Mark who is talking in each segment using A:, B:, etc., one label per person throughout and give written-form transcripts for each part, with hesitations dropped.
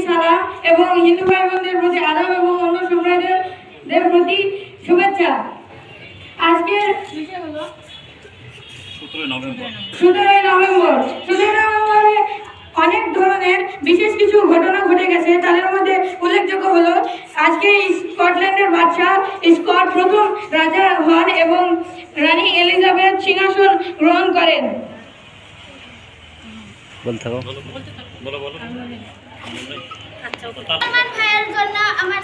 A: সালাম এবং হিন্দু ভাই বোনদের প্রতি আদাব এবং অন্য সম্প্রদায়ের প্রতি শুভেচ্ছা। আজকের বিষয় হলো
B: 17 নভেম্বর।
A: 17 নভেম্বরে অনেক ধরনের বিশেষ কিছু ঘটনা ঘটে গেছে। তাদের মধ্যে উল্লেখযোগ্য হলো আজকে স্কটল্যান্ডের বাদশাহ স্কট প্রথম রাজা হন এবং রানী এলিজাবেথ সিংহাসন গ্রহণ করেন।
C: আমার ভাইয়ের জন্য আমার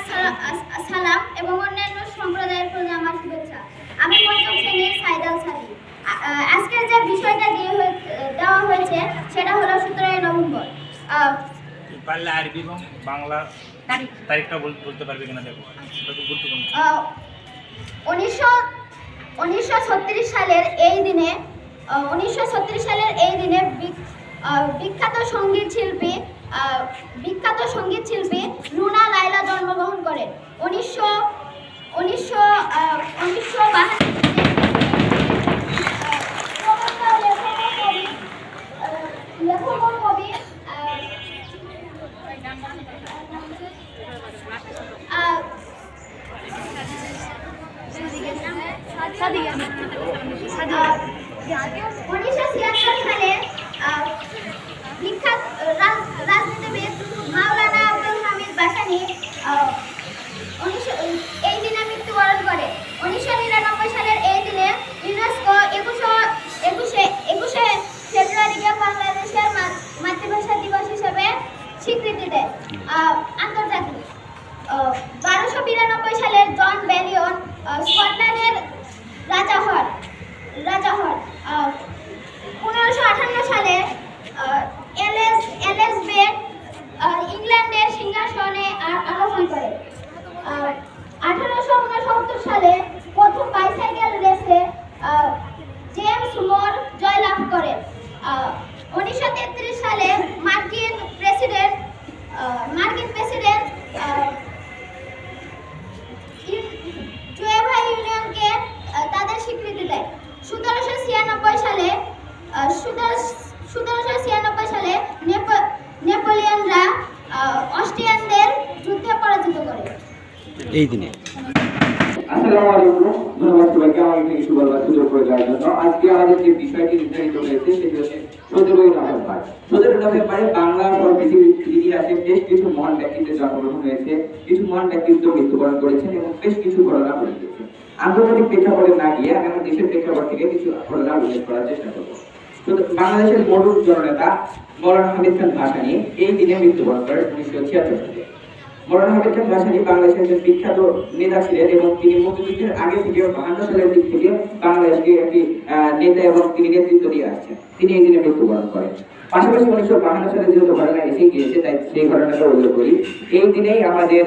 C: সালাম এবং অন্যান্য সম্প্রদায়ের প্রতি আমার শুভেচ্ছা। আমি পঞ্চম শ্রেণীর সাইদাল সালি। আজকের যে বিষয়টা দেওয়া হয়েছে সেটা হলো 17 নভেম্বর।
B: পারলে আরবি এবং বাংলা তারিখটা বলতে পারবে কিনা দেখো, সেটা খুব গুরুত্বপূর্ণ।
C: 1936 সালের এই দিনে বিখ্যাত সঙ্গীত শিল্পী রুনা লায়লা জন্মগ্রহণ করেন। 1976 সালে বিখ্যাত রাজনীতিবিদ মাওলানা আব্দুল হামিদ ভাসানী এই দিনে মৃত্যুবরণ করে। 1999 সালের এই দিনে ইউনেস্কো 21শে ফেব্রুয়ারিকে বাংলাদেশের মাতৃভাষা দিবস হিসেবে স্বীকৃতি দেয় আন্তর্জাতিক। 1292 সালে জন ব্যালিয়ন স্কটল্যান্ডের রাজা হন। 1558 সালে এলিজাবেথ ইংল্যান্ডের সিংহাসনে আরোহণ করে। 1869 সালে প্রথম বাইসাইকেল রেসে জেমস মুর জয়লাভ করেন। 1933 সালে মার্কিন প্রেসিডেন্ট ইউনিয়নকে তাদের স্বীকৃতি দেয়। 1796 সালে নেপোলিয়নরা অস্ট্রিয়ানদের যুদ্ধে পরাজিত করে।
D: এই দিনে
E: আসসালামু আলাইকুম, ধন্যবাদ সবাইকে আমাকে কিছু বলবার সুযোগ করে দেওয়ার জন্য। আজকে আমাদের যে বিষয়টি নির্ধারিত হয়েছে সেটি হচ্ছে 17 নভেম্বর। 17 নভেম্বরে বাংলা ও পৃথিবীর ইতিহাসে বেশ কিছু মহান ব্যক্তিত্বের জন্মগ্রহণ হয়েছে, কিছু মহান ব্যক্তিত্ব মৃত্যুবরণ করেছেন এবং বেশ কিছু ঘটনা ঘটে গেছে। আন্তর্জাতিক প্রেক্ষাপটে না গিয়ে আমি আমার দেশের প্রেক্ষাপট থেকে কিছু ঘটনা উল্লেখ করার চেষ্টা করবো। বাংলাদেশের মরুর জননেতা মৌলানা হামিদ খান ভাসানী এই দিনে মৃত্যুবরণ করেন 1976 সালে। মৌলানা হামিদ খান ভাসানী বাংলাদেশের একজন বিখ্যাত নেতা ছিলেন এবং তিনি মুক্তিযুদ্ধের আগে থেকে 52 সালের দিক থেকে বাংলাদেশকে একটি নেতা এবং তিনি নেতৃত্ব দিয়ে আসছেন। তিনি এই দিনে মৃত্যুবরণ করেন। পাশাপাশি 1952 সালে যেহেতু ঘটনা এসে গিয়েছে তাই সেই ঘটনাটা উল্লেখ করি। এই দিনেই আমাদের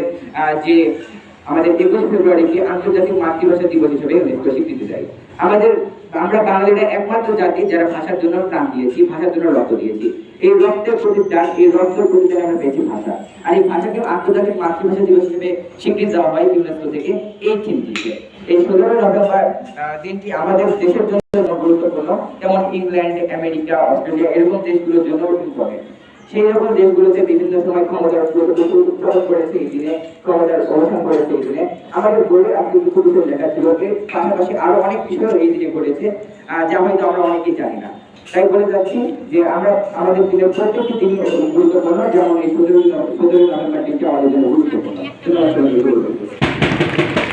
E: 21 ফেব্রুয়ারিকে আন্তর্জাতিক মাতৃভাষা দিবস হিসেবে ইউনেস্কো স্বীকৃতি দেয়। আমরা বাঙালিরা একমাত্র জাতি যারা ভাষার জন্য প্রাণ দিয়েছি, ভাষার জন্য রক্ত দিয়েছি। এই রক্তের প্রতিদান আমরা পেয়েছি ভাষা। আর এই ভাষাকে আন্তর্জাতিক মাতৃভাষা দিবস হিসেবে স্বীকৃতি দেওয়া হয় ইউনেস্কো থেকে এই থিমটিতে। এই 17 নভেম্বর দিনটি আমাদের দেশের জন্য গুরুত্বপূর্ণ, যেমন ইংল্যান্ড, আমেরিকা, অস্ট্রেলিয়া এরকম দেশগুলোর জন্য ইম্পর্টেন্ট। সেই রকম দেশগুলোতে বিভিন্ন সময় ক্ষমতার উত্তরণ করেছে এই দিনে, ক্ষমতার অবসান করেছে এই দিনে। আমাদের বইয়ে আপনি কিছু বিষয় লেখা ছিল যে পাশাপাশি আরো অনেক বিষয় এই দিনে ঘটেছে যা হয়তো আমরা অনেকেই জানি না। তাই বলে যাচ্ছি যে আমরা আমাদের দিনের প্রত্যেকটি দিনই গুরুত্বপূর্ণ, যেমন এই 17 নভেম্বর দিনটা আমাদের জন্য গুরুত্বপূর্ণ।